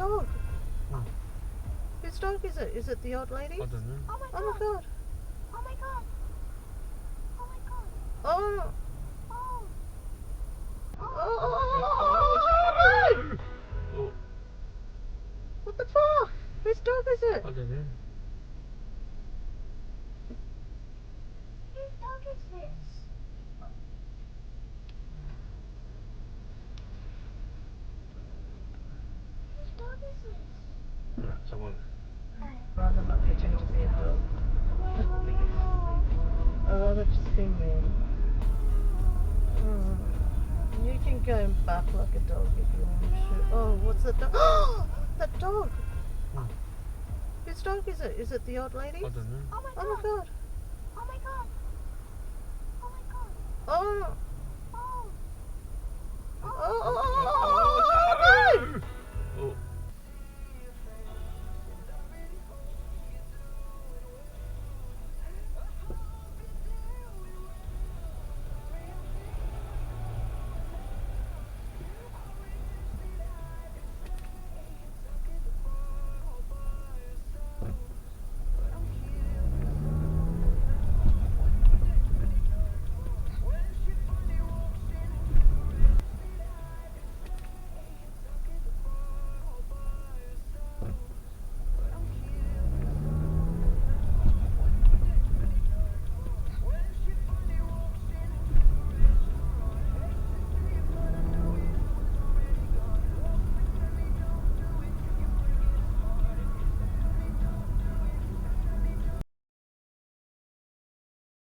dog? Oh. Whose dog is it? Is it the old lady? I don't know. Oh my Oh my god. god. Oh my god. Oh my god. Oh. Oh. Oh. Oh, What the fuck? Whose dog is it? I don't know. Whose dog is this? Whose dog is this? Someone. Rather not pretend to be a dog. I'd rather just be me. You can go back like a dog if you want to. Oh, what's that dog? That dog! Oh. Whose dog is it? Is it the old lady? I don't know. Oh my god. Oh my god. Oh my god. Oh my god. Oh.